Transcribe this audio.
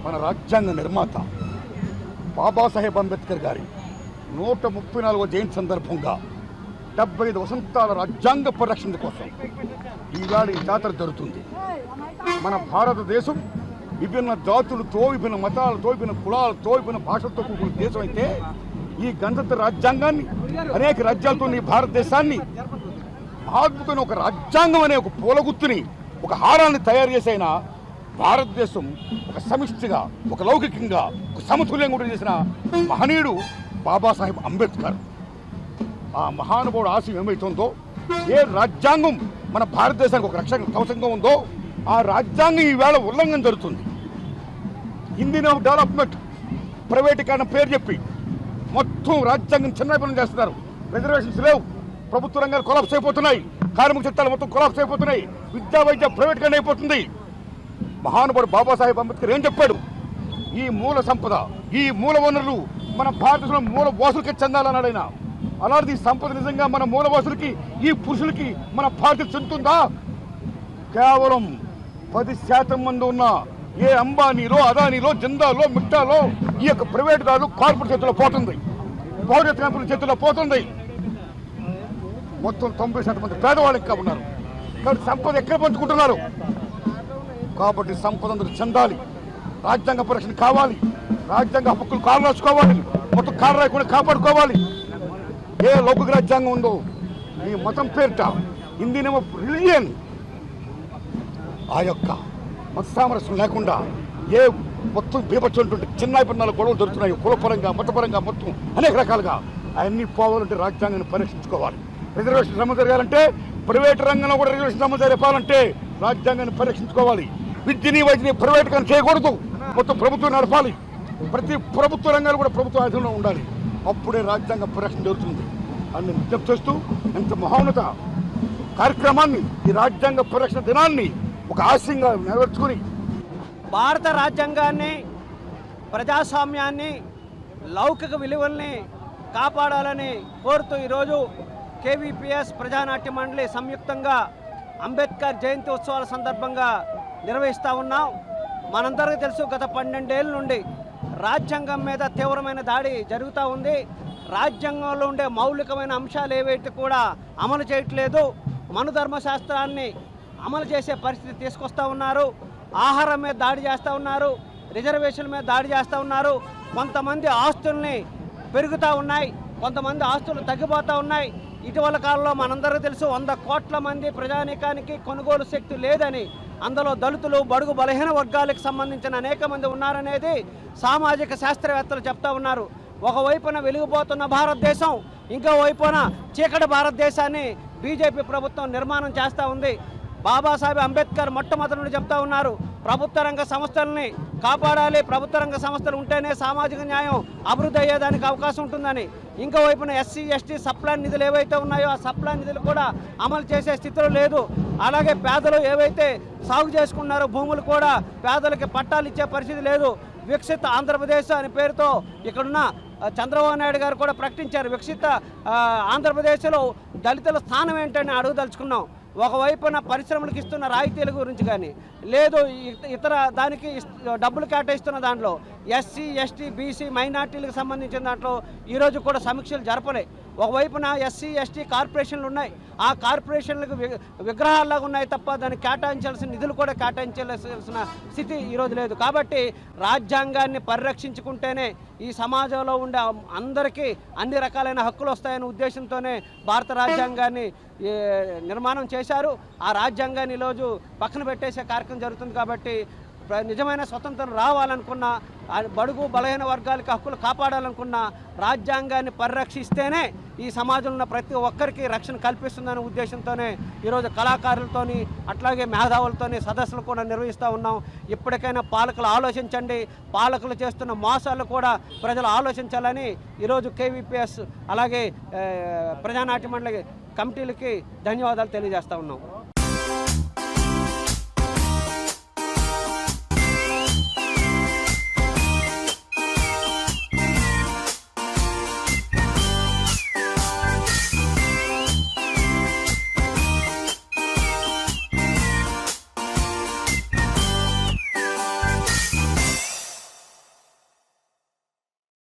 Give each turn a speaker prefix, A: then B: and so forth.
A: మన రాజ్యాంగ నిర్మాత బాబాసాహెబ్ అంబేద్కర్ గారి 134వ జయంతి సందర్భంగా 75 వసంతాల రాజ్యాంగ పరిరక్షణ కోసం ఈవేళ ఈ జాతర జరుగుతుంది. మన భారతదేశం విభిన్న జాతులతో, విభిన్న మతాలతో, విభిన్న కులాలతో, విభిన్న భాషలతో కూడిన దేశం అయితే ఈ గణతంత్ర రాజ్యాంగాన్ని అనేక రాజ్యాలతో ఈ భారతదేశాన్ని మహాద్భుతమైన ఒక రాజ్యాంగం అనే ఒక పూలగుత్తుని, ఒక హారాన్ని తయారు చేసైన భారతదేశం ఒక సమిష్టిగా, ఒక లౌకికంగా, ఒక సమతుల్యంగా కూడా చేసిన మహనీయుడు బాబాసాహెబ్ అంబేద్కర్. ఆ మహానుభావుడు ఆశయం ఏమైతుందో, ఏ రాజ్యాంగం మన భారతదేశానికి ఒక రక్షణ కవచంగా ఉందో ఆ రాజ్యాంగం ఈవేళ ఉల్లంఘన జరుగుతుంది. ఇండియన్ ఆఫ్ డెవలప్మెంట్ ప్రైవేటీకరణ పేరు చెప్పి మొత్తం రాజ్యాంగం చిన్నపనం చేస్తున్నారు. రిజర్వేషన్స్ లేవు, ప్రభుత్వ రంగాలు కొలాప్స్ అయిపోతున్నాయి, కార్మిక చట్టాలు మొత్తం కొలాప్స్ అయిపోతున్నాయి, విద్యా వైద్య ప్రైవేటీకరణ అయిపోతుంది. మహానుభావుడు బాబాసాహెబ్ అంబేద్కర్ ఏం చెప్పాడు? ఈ మూల సంపద, ఈ మూల వనరులు మన భారతదేశంలో మూల వాసులకి చెందాలన్నాడు ఆయన. అలాంటి ఈ సంపద నిజంగా మన మూల వాసులకి, ఈ పురుషులకి మన భారత చెందుతుందా? కేవలం 10% మంది ఉన్న ఏ అంబానీలో, అదానీలో, జిందాలో, మిట్టాలో ఈ యొక్క ప్రైవేట్ దారులు కార్పొరేట్ చేతుల్లో పోతుంది, పౌరత్వ కంపెనీల చేతుల్లో పోతుంది. మొత్తం 90% మంది పేదవాళ్ళు ఇంకా ఉన్నారు. కాబట్టి సంపద ఎక్కడ పంచుకుంటున్నారు? కాబట్టి సంపద అందరూ చెందాలి, రాజ్యాంగ పరిరక్షణ కావాలి, రాజ్యాంగ హక్కులు కాలు రాసుకోవాలి, మొత్తం కాలు రాయకుండా కాపాడుకోవాలి. ఏ లౌకిక రాజ్యాంగం ఉందో ఈ మతం పేరిట ఇండియన్ ఆఫ్ రిలీజియన్ ఆ యొక్క మత సామరస్యం లేకుండా ఏ మొత్తం బీభత్సంటుంటే చిన్న పిన్నల గొడవలు జరుగుతున్నాయి, కులపరంగా, మతపరంగా, మొత్తం అనేక రకాలుగా అవన్నీ పోవాలంటే రాజ్యాంగాన్ని పరీక్షించుకోవాలి. రిజర్వేషన్ అమలు జరగాలంటే, ప్రైవేట్ రంగంలో కూడా రిజర్వేషన్ అమలు జరపాలంటే రాజ్యాంగాన్ని పరీక్షించుకోవాలి. విద్యని వైద్యని ప్రైవేట్గా చేయకూడదు, మొత్తం ప్రభుత్వం నడపాలి. ప్రతి ప్రభుత్వ రంగాలు కూడా ప్రభుత్వ ఆధీనంలో ఉండాలి. అప్పుడే రాజ్యాంగ పరిరక్షణ జరుగుతుంది అని విజ్ఞప్తి చేస్తూ ఇంత మహోన్నత కార్యక్రమాన్ని, ఈ రాజ్యాంగ పరిరక్షణ దినాన్ని ఒక ఆశయంగా నెరవేర్చుకుని
B: భారత రాజ్యాంగాన్ని, ప్రజాస్వామ్యాన్ని, లౌకిక విలువల్ని కాపాడాలని కోరుతూ ఈరోజు కేవీపీఎస్ ప్రజానాట్య మండలి సంయుక్తంగా అంబేద్కర్ జయంతి ఉత్సవాల సందర్భంగా నిర్వహిస్తూ ఉన్నాం. మనందరికీ తెలుసు, గత 12 ఏళ్ళ నుండి రాజ్యాంగం మీద తీవ్రమైన దాడి జరుగుతూ ఉంది. రాజ్యాంగంలో ఉండే మౌలికమైన అంశాలు ఏవైతే కూడా అమలు చేయట్లేదు. మనుధర్మశాస్త్రాన్ని అమలు చేసే పరిస్థితి తీసుకొస్తూ ఉన్నారు. ఆహారం మీద దాడి చేస్తూ ఉన్నారు, రిజర్వేషన్ల మీద దాడి చేస్తూ ఉన్నారు. కొంతమంది ఆస్తుల్ని పెరుగుతూ ఉన్నాయి, కొంతమంది ఆస్తులు తగ్గిపోతూ ఉన్నాయి. ఇటీవల కాలంలో మనందరికీ తెలుసు, 100 కోట్ల మంది ప్రజానీకానికి కొనుగోలు శక్తి లేదని, అందులో దళితులు, బడుగు బలహీన వర్గాలకు సంబంధించిన అనేక మంది ఉన్నారనేది సామాజిక శాస్త్రవేత్తలు చెప్తా ఉన్నారు. ఒకవైపున వెలిగిపోతున్న భారతదేశం, ఇంకో వైపున చీకటి భారతదేశాన్ని బీజేపీ ప్రభుత్వం నిర్మాణం చేస్తూ ఉంది. బాబాసాహెబ్ అంబేద్కర్ మొట్టమొదటి నుండి చెప్తా ఉన్నారు, ప్రభుత్వ రంగ సంస్థలని కాపాడాలి, ప్రభుత్వ రంగ సంస్థలు ఉంటేనే సామాజిక న్యాయం అభివృద్ధి అయ్యేదానికి అవకాశం ఉంటుందని. ఇంకోవైపున ఎస్సీ, ఎస్టీ సప్లాన్ నిధులు ఏవైతే ఉన్నాయో ఆ సప్లాన్ నిధులు కూడా అమలు చేసే స్థితిలో లేదు. అలాగే పేదలు ఏవైతే సాగు చేసుకున్నారో భూములు కూడా పేదలకి పట్టాలు ఇచ్చే పరిస్థితి లేదు. వికసిత ఆంధ్రప్రదేశ్ అనే పేరుతో ఇక్కడున్న చంద్రబాబు నాయుడు గారు కూడా ప్రకటించారు. వికసిత ఆంధ్రప్రదేశ్లో దళితుల స్థానం ఏంటని అడుగుదలుచుకున్నాం. ఒకవైపున పరిశ్రమలకు ఇస్తున్న రాయితీల గురించి కానీ, లేదు ఇతర దానికి డబ్బులు కేటాయిస్తున్న దాంట్లో ఎస్సీ, ఎస్టీ, బీసీ, మైనార్టీలకు సంబంధించిన దాంట్లో ఈరోజు కూడా సమీక్షలు జరపలే. ఒకవైపున ఎస్సీ, ఎస్టీ కార్పొరేషన్లు ఉన్నాయి, ఆ కార్పొరేషన్లకు విగ్రహాల్లాగా ఉన్నాయి తప్ప దానికి కేటాయించాల్సిన నిధులు కూడా కేటాయించాల్సిన స్థితి ఈరోజు లేదు. కాబట్టి రాజ్యాంగాన్ని పరిరక్షించుకుంటేనే ఈ సమాజంలో ఉండే అందరికీ అన్ని రకాలైన హక్కులు వస్తాయనే ఉద్దేశంతోనే భారత రాజ్యాంగాన్ని నిర్మాణం చేశారు. ఆ రాజ్యాంగాన్ని ఈరోజు పక్కన పెట్టేసే కార్యక్రమం జరుగుతుంది. కాబట్టి నిజమైన స్వతంత్రం రావాలనుకున్న, బడుగు బలహీన వర్గాలకి హక్కులు కాపాడాలనుకున్న రాజ్యాంగాన్ని పరిరక్షిస్తేనే ఈ సమాజంలో ఉన్న ప్రతి ఒక్కరికి రక్షణ కల్పిస్తుందనే ఉద్దేశంతోనే ఈరోజు కళాకారులతోని అట్లాగే మేధావులతోని సదస్సులు కూడా నిర్వహిస్తూ ఉన్నాం. ఇప్పటికైనా పాలకులు ఆలోచించండి, పాలకులు చేస్తున్న మోసాలు కూడా ప్రజలు ఆలోచించాలని ఈరోజు కేవీపీఎస్ అలాగే ప్రజానాట్య మండలి కమిటీలకి ధన్యవాదాలు తెలియజేస్తూ ఉన్నాం.